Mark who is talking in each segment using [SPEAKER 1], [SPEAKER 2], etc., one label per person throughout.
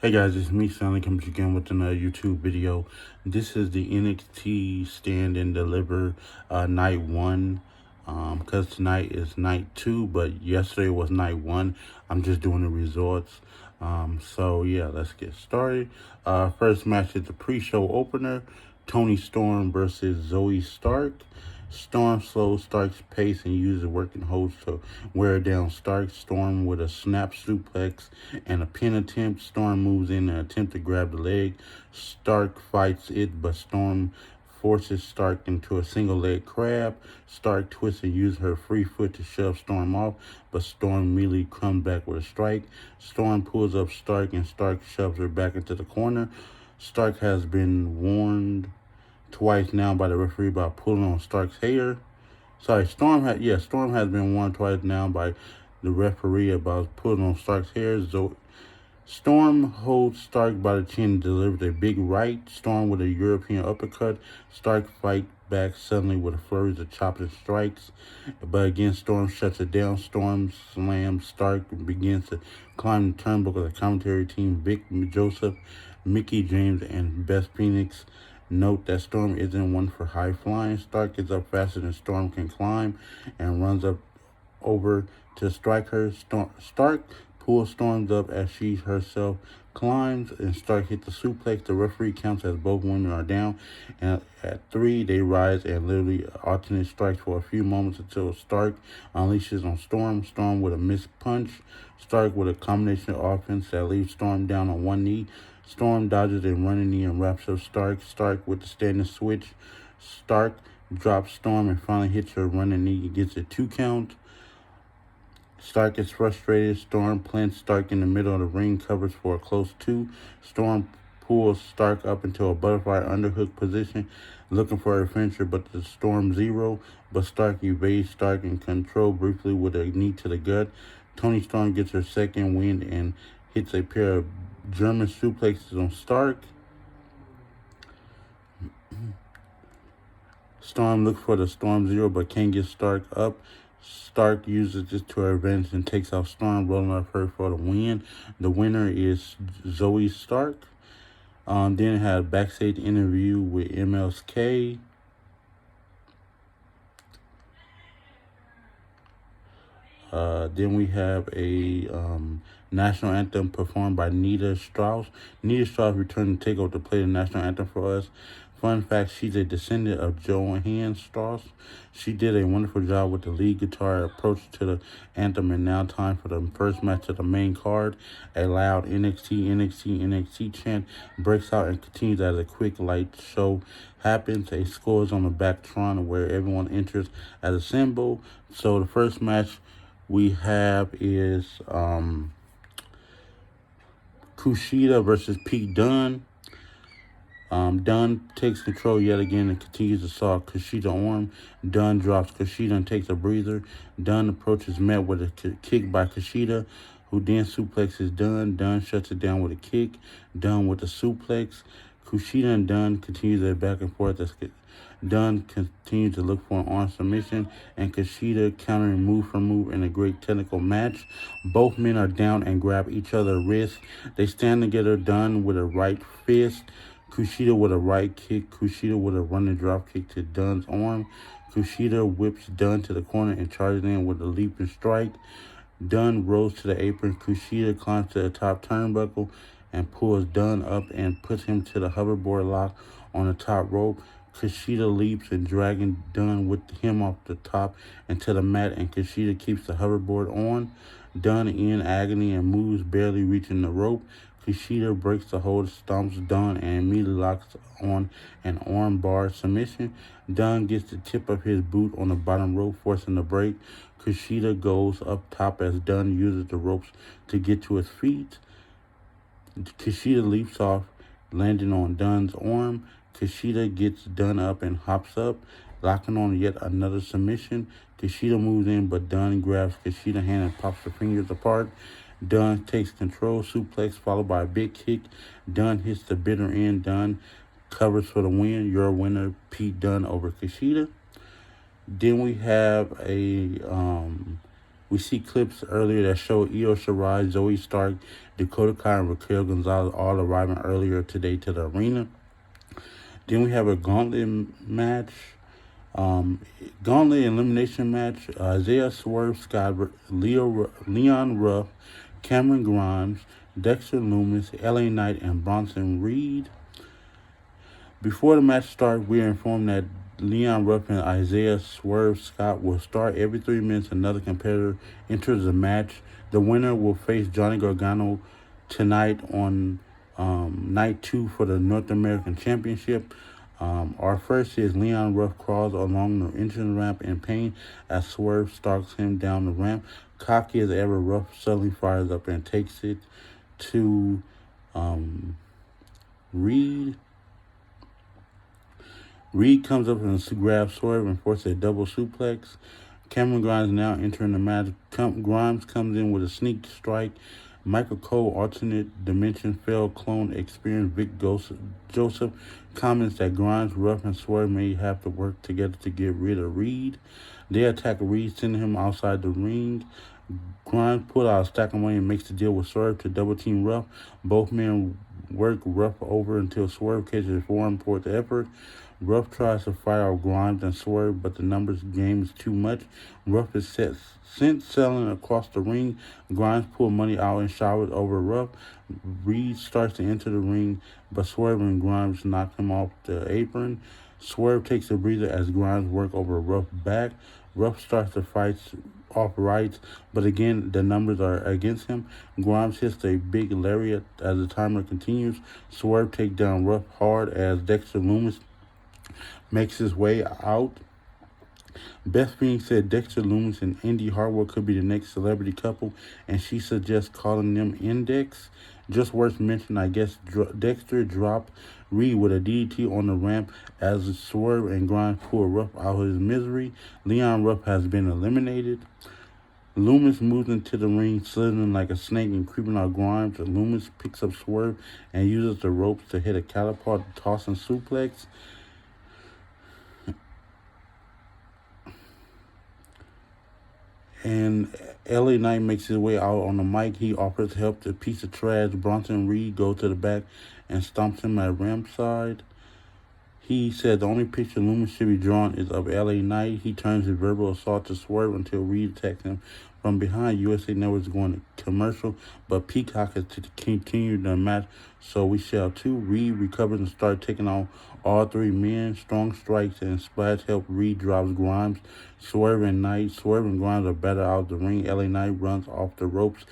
[SPEAKER 1] Hey guys, it's me, Sonny, coming again with another YouTube video. This is the NXT Stand and Deliver night one. Because tonight is night two, but yesterday was night one. I'm just doing the results. So yeah, let's get started. First match is the pre-show opener. Toni Storm versus Zoe Stark. Storm slows Stark's pace and uses working holds to wear down Stark. Storm with a snap suplex and a pin attempt. Storm moves in and attempts to grab the leg. Stark fights it, but Storm forces Stark into a single leg crab. Stark twists and uses her free foot to shove Storm off, but Storm immediately comes back with a strike. Storm pulls up Stark and Stark shoves her back into the corner. Stark has been warned twice now by the referee about pulling on Stark's hair. Storm has been warned twice now by the referee about pulling on Stark's hair. Storm holds Stark by the chin and delivers a big right. Storm with a European uppercut. Stark fight back suddenly with a flurry of chops and strikes. But again, Storm shuts it down. Storm slams Stark and begins to climb the turnbuckle of the commentary team. Vic Joseph, Mickey James, and Beth Phoenix note that Storm isn't one for high flying. Stark is up faster than Storm can climb and runs up over to strike her. Stark pulls Storm up as she herself climbs, and Stark hits the suplex. The referee counts as both women are down, and at 3 they rise and literally alternate strikes for a few moments until Stark unleashes on Storm. Storm with a missed punch. Stark with a combination of offense that leaves Storm down on one knee. Storm dodges a running knee and wraps up Stark. Stark with the standing switch. Stark drops Storm and finally hits her running knee. He gets a 2 count. Stark is frustrated. Storm plants Stark in the middle of the ring, covers for a close 2. Storm pulls Stark up into a butterfly underhook position, looking for a finisher, but the Storm 0. But Stark evades Stark and control briefly with a knee to the gut. Toni Storm gets her second win and hits a pair of German suplexes on Stark. Storm looks for the Storm 0 but can't get Stark up. Stark uses this to her advantage and takes out Storm, rolling up her for the win. The winner is Zoe Stark. Then had a backstage interview with MLK. Then we have a national anthem performed by Nita Strauss. Nita Strauss returned to Takeover to play the national anthem for us. Fun fact, she's a descendant of Johann Strauss. She did a wonderful job with the lead guitar approach to the anthem, and now time for the first match of the main card. A loud NXT, NXT, NXT chant breaks out and continues as a quick light show happens. A score is on the Backtron where everyone enters as a symbol. So the first match we have is Kushida versus Pete Dunne. Dunne takes control yet again and continues to saw Kushida's arm. Dunne drops Kushida and takes a breather. Dunne approaches met with a kick by Kushida, who then suplexes Dunne. Dunne shuts it down with a kick. Dunne with a suplex. Kushida and Dunne continue their back and forth as Dunne continues to look for an arm submission, and Kushida countering move for move in a great technical match. Both men are down and grab each other's wrists. They stand together, Dunne with a right fist, Kushida with a right kick, Kushida with a running drop kick to Dunne's arm. Kushida whips Dunne to the corner and charges in with a leaping strike. Dunne rolls to the apron. Kushida climbs to the top turnbuckle and pulls Dunne up and puts him to the hoverboard lock on the top rope. Kushida leaps and dragging Dunne with him off the top into the mat, and Kushida keeps the hoverboard on. Dunne in agony and moves, barely reaching the rope. Kushida breaks the hold, stomps Dunne, and immediately locks on an arm bar submission. Dunne gets the tip of his boot on the bottom rope, forcing the break. Kushida goes up top as Dunne uses the ropes to get to his feet. Kushida leaps off, landing on Dunne's arm. Kushida gets Dunne up and hops up, locking on yet another submission. Kushida moves in, but Dunne grabs Kushida's hand and pops her fingers apart. Dunne takes control, suplex followed by a big kick. Dunne hits the bitter end. Dunne covers for the win. Your winner, Pete Dunne over Kushida. Then we have We see clips earlier that show Io Shirai, Zoe Stark, Dakota Kai, and Raquel Gonzalez all arriving earlier today to the arena. Then we have a gauntlet match. Gauntlet elimination match. Isaiah Swerve Scott, Leon Ruff, Cameron Grimes, Dexter Lumis, LA Knight, and Bronson Reed. Before the match starts, we are informed that Leon Ruff and Isaiah Swerve Scott will start every 3 minutes. Another competitor enters the match. The winner will face Johnny Gargano tonight on night 2 for the North American Championship. Our first is Leon Ruff crawls along the entrance ramp in pain as Swerve stalks him down the ramp. Cocky as ever, Ruff suddenly fires up and takes it to Reed. Reed comes up and grabs Swerve and forces a double suplex. Cameron Grimes now entering the match. Grimes comes in with a sneak strike. Michael Cole, alternate dimension failed clone experienced Vic Joseph, comments that Grimes, Ruff, and Swerve may have to work together to get rid of Reed. They attack Reed, sending him outside the ring. Grimes pulls out a stack of money and makes the deal with Swerve to double team Ruff. Both men work Ruff over until Swerve catches a forearm for the effort. Ruff tries to fight out Grimes and Swerve, but the numbers game is too much. Ruff is sent selling across the ring. Grimes pulls money out and showers over Ruff. Reed starts to enter the ring, but Swerve and Grimes knock him off the apron. Swerve takes a breather as Grimes work over Ruff's back. Ruff starts to fight off rights, but again, the numbers are against him. Grimes hits a big lariat as the timer continues. Swerve takes down Ruff hard as Dexter Lumis makes his way out. Beth Phoenix said Dexter Lumis and Indy Hartwell could be the next celebrity couple, and she suggests calling them Index. Just worth mentioning, I guess Dexter dropped Reed with a DDT on the ramp as Swerve and Grimes pull Ruff out of his misery. Leon Ruff has been eliminated. Lumis moves into the ring, slithering like a snake and creeping out Grimes. Lumis picks up Swerve and uses the ropes to hit a catapult, tossing suplex. And LA Knight makes his way out on the mic. He offers help to a piece of trash. Bronson Reed goes to the back and stomps him at ramp side. He said the only picture Lumis should be drawn is of LA Knight. He turns his verbal assault to Swerve until Reed attacks him from behind. USA Network is going to commercial, but Peacock is to continue the match, so we shall too. Reed recovers and starts taking on all 3 men. Strong strikes and splash help. Reed drops Grimes. Swerve and Grimes are better out of the ring. LA Knight runs off the ropes,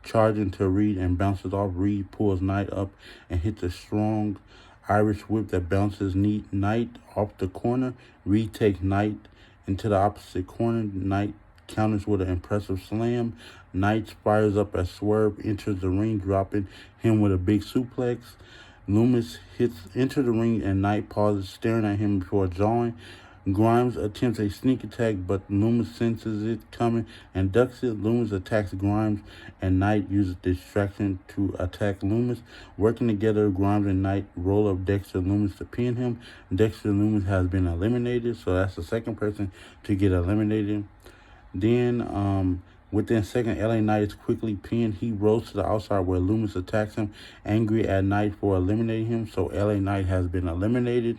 [SPEAKER 1] charging to Reed and bounces off. Reed pulls Knight up and hits a strong Irish whip that bounces Knight off the corner. Reed takes Knight into the opposite corner. Knight counters with an impressive slam. Knight fires up as Swerve enters the ring, dropping him with a big suplex. Lumis enters the ring and Knight pauses, staring at him before jawing. Grimes attempts a sneak attack, but Lumis senses it coming and ducks it. Lumis attacks Grimes, and Knight uses distraction to attack Lumis. Working together, Grimes and Knight roll up Dexter Lumis to pin him. Dexter Lumis has been eliminated, so that's the second person to get eliminated. Then, within a second, LA Knight is quickly pinned. He rolls to the outside where Lumis attacks him, angry at Knight for eliminating him, so LA Knight has been eliminated.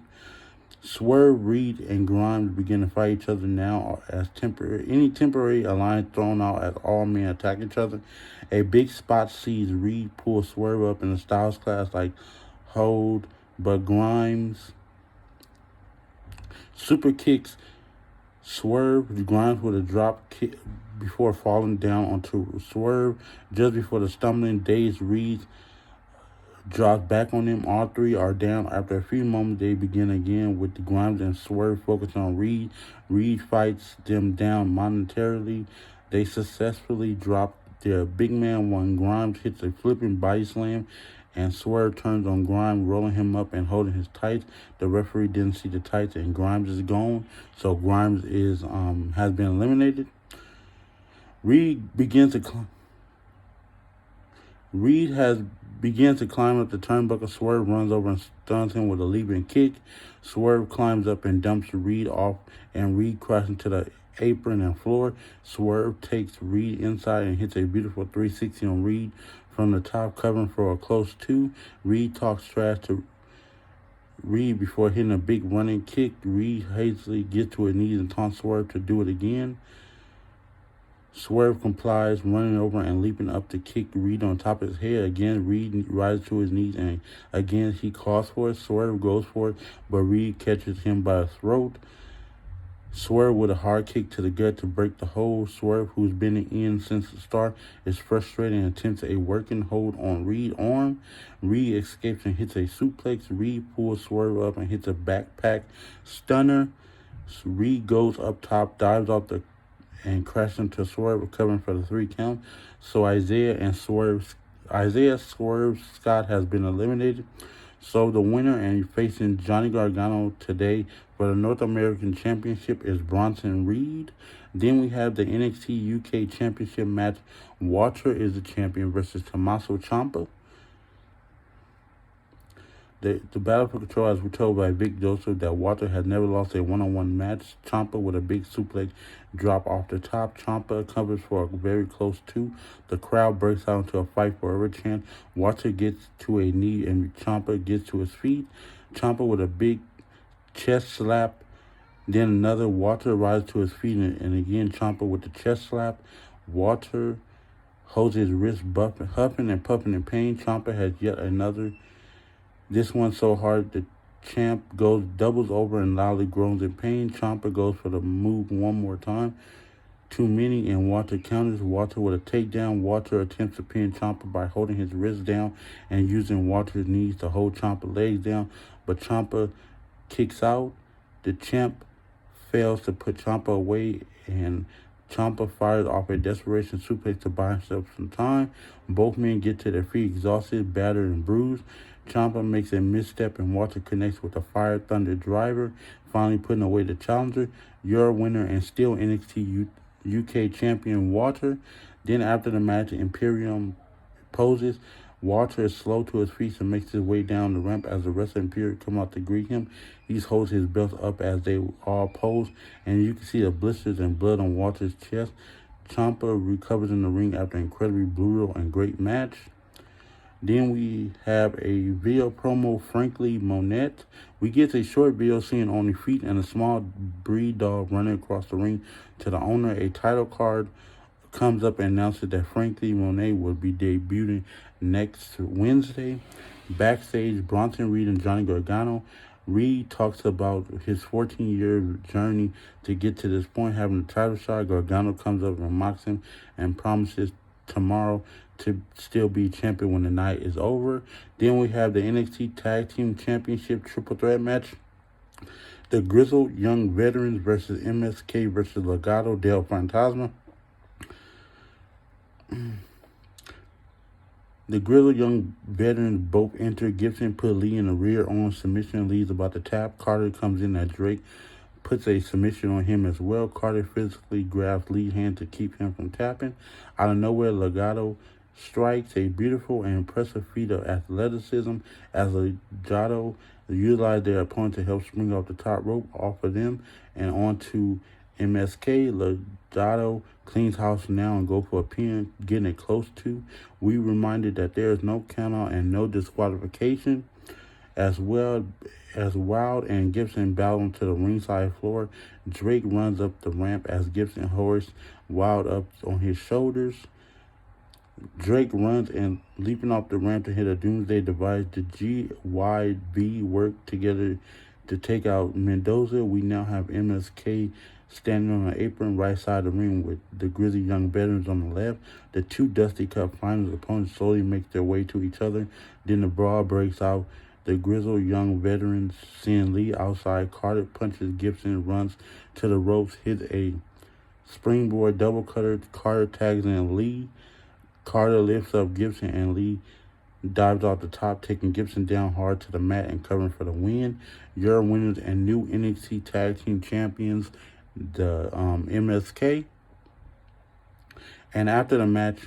[SPEAKER 1] Swerve, Reed, and Grimes begin to fight each other now as any temporary alliance thrown out as all men attack each other. A big spot sees Reed pull Swerve up in the Styles class like hold, but Grimes super kicks Swerve. Grimes with a drop kick before falling down onto Swerve. Just before the stumbling, dazed Reed drops back on him. All 3 are down. After a few moments, they begin again with the Grimes and Swerve focused on Reed. Reed fights them down momentarily. They successfully drop their big man when Grimes hits a flipping body slam, and Swerve turns on Grimes, rolling him up and holding his tights. The referee didn't see the tights, and Grimes is gone, so Grimes has been eliminated. Reed begins to climb up the turnbuckle. Swerve runs over and stuns him with a leaping kick. Swerve climbs up and dumps Reed off, and Reed crashes into the apron and floor. Swerve takes Reed inside and hits a beautiful 360 on Reed from the top, covering for a close 2. Reed talks trash to Reed before hitting a big running kick. Reed hastily gets to his knees and taunts Swerve to do it again. Swerve complies, running over and leaping up to kick Reed on top of his head. Again, Reed rises to his knees, and again he calls for it. Swerve goes for it, but Reed catches him by the throat. Swerve with a hard kick to the gut to break the hold. Swerve, who's been in since the start, is frustrated and attempts a working hold on Reed's arm. Reed escapes and hits a suplex. Reed pulls Swerve up and hits a backpack stunner. Reed goes up top, dives off and crashes into Swerve, recovering for the 3 count. So Isaiah Swerve Scott has been eliminated. So the winner and facing Johnny Gargano today for the North American Championship is Bronson Reed. Then we have the NXT UK Championship match. Walter is the champion versus Tommaso Ciampa. The battle for control, as we're told by Vic Joseph, that Walter has never lost a one-on-one match. Ciampa with a big suplex drop off the top. Ciampa covers for a very close 2. The crowd breaks out into a fight forever chant. Walter gets to a knee and Ciampa gets to his feet. Ciampa with a big chest slap. Then another. Walter rises to his feet and again Ciampa with the chest slap. Walter holds his wrist huffing and puffing in pain. Ciampa has yet another. This one so hard the champ doubles over and loudly groans in pain. Ciampa goes for the move one more time. Too many, and Walter counters. Walter with a takedown. Walter attempts to pin Ciampa by holding his wrist down and using Walter's knees to hold Ciampa's legs down. But Ciampa kicks out. The champ fails to put Ciampa away, and Ciampa fires off a desperation suplex to buy himself some time. Both men get to their feet exhausted, battered, and bruised. Ciampa makes a misstep and Walter connects with a Fire Thunder driver, finally putting away the challenger. Your winner and still NXT UK champion Walter. Then after the match, Imperium poses. Walter is slow to his feet and makes his way down the ramp as the rest of Imperium come out to greet him. He holds his belt up as they all pose, and you can see the blisters and blood on Walter's chest. Ciampa recovers in the ring after an incredibly brutal and great match. Then we have a video promo, Frankly Monette. We get a short video seeing only feet and a small breed dog running across the ring to the owner. A title card comes up and announces that Frankly Monette will be debuting next Wednesday. Backstage, Bronson Reed and Johnny Gargano. Reed talks about his 14-year journey to get to this point, having a title shot. Gargano comes up and mocks him and promises tomorrow to still be champion when the night is over. Then we have the NXT Tag Team Championship Triple Threat match. The Grizzled Young Veterans versus MSK versus Legado del Fantasma. The Grizzled Young Veterans both enter. Gibson put Lee in the rear on submission. Lee's about to tap. Carter comes in as Drake puts a submission on him as well. Carter physically grabs Lee's hand to keep him from tapping. Out of nowhere, Legado strikes a beautiful and impressive feat of athleticism as Legado utilize their opponent to help spring off the top rope off of them and onto MSK. Legado cleans house now and go for a pin, getting it close to. We reminded that there is no countout and no disqualification. As well as Wild and Gibson battle to the ringside floor. Drake runs up the ramp as Gibson hoists Wild up on his shoulders. Drake runs and leaping off the ramp to hit a Doomsday device. The GYV work together to take out Mendoza. We now have MSK standing on an apron right side of the ring with the Grizzly Young Veterans on the left. The two Dusty Cup Finals opponents slowly make their way to each other. Then the brawl breaks out. The Grizzled Young Veterans send Lee outside. Carter punches Gibson, runs to the ropes, hits a springboard double cutter. Carter tags in Lee. Carter lifts up Gibson and Lee dives off the top, taking Gibson down hard to the mat and covering for the win. Your winners and new NXT Tag Team Champions, the MSK. And after the match,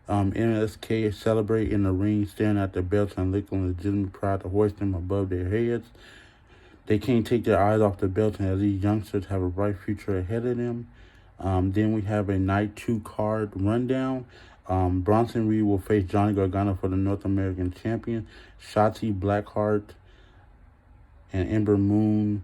[SPEAKER 1] MSK celebrate in the ring, staring at their belts and looking legitimately proud to hoist them above their heads. They can't take their eyes off the belts, and as these youngsters have a bright future ahead of them. Then we have a night 2 card rundown. Bronson Reed will face Johnny Gargano for the North American Champion. Shotzi Blackheart and Ember Moon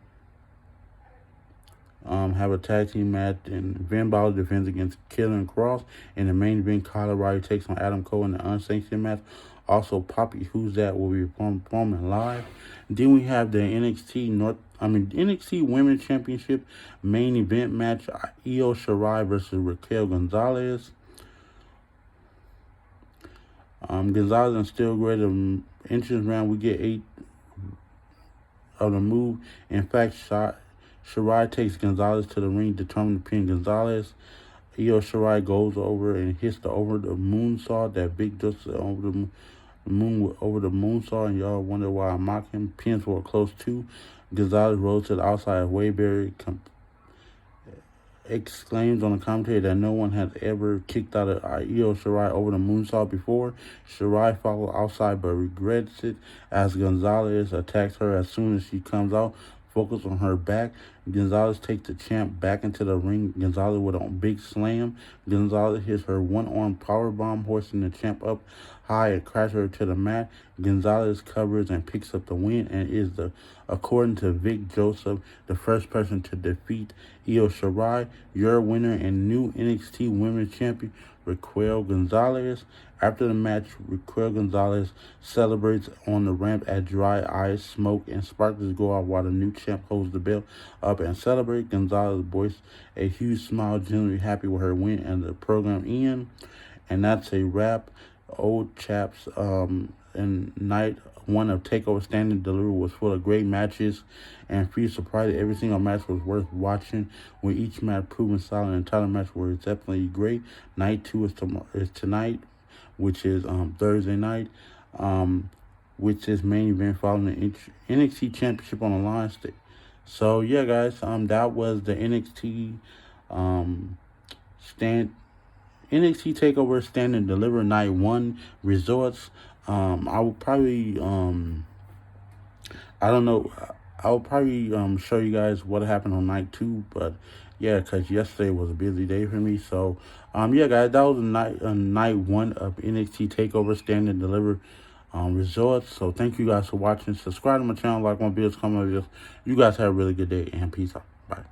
[SPEAKER 1] have a tag team match, and Finn Balor defends against Killer Cross. In the main event, Kyle O'Reilly takes on Adam Cole in the unsanctioned match. Also, Poppy Who's That will be performing live. Then we have the NXT Women's Championship main event match: Io Shirai versus Raquel Gonzalez. Gonzalez and still greater entrance round. We get 8 of the move. In fact, Shirai takes Gonzalez to the ring, determined to pin Gonzalez. Io Shirai goes over and hits the moonsault. That big just over the moonsault, and y'all wonder why I'm mocking. Pins for a close 2. Gonzalez rolls to the outside of Wayberry. Exclaims on the commentary that no one has ever kicked out of Io Shirai over the moonsault before. Shirai follows outside but regrets it as Gonzalez attacks her as soon as she comes out. Focus on her back. Gonzalez takes the champ back into the ring. Gonzalez with a big slam. Gonzalez hits her one-arm powerbomb, hoisting the champ up high and crashes her to the mat. Gonzalez covers and picks up the win and is, according to Vic Joseph, the first person to defeat Io Shirai. Your winner and new NXT Women's Champion, Raquel Gonzalez. After the match, Raquel Gonzalez celebrates on the ramp as dry eyes, smoke, and sparklers go off while the new champ holds the belt up and celebrates. Gonzalez voiced a huge smile, genuinely happy with her win, and the program ends. And that's a wrap. Old chaps, in night 1 of TakeOver Standing Delivery was full of great matches, and for you surprised, every single match was worth watching, with each match proving solid and title match were definitely great. Night 2 is tonight, which is Thursday night, which is main event following the NXT Championship on the line. So yeah, guys, that was the NXT NXT TakeOver Stand and Deliver Night 1 results. I will probably I don't know. I'll probably show you guys what happened on night 2, but yeah, because yesterday was a busy day for me. So yeah, guys, that was night 1 of NXT TakeOver Stand and Deliver results. So thank you guys for watching. Subscribe to my channel, like my videos, comment on videos. You guys have a really good day, and peace out.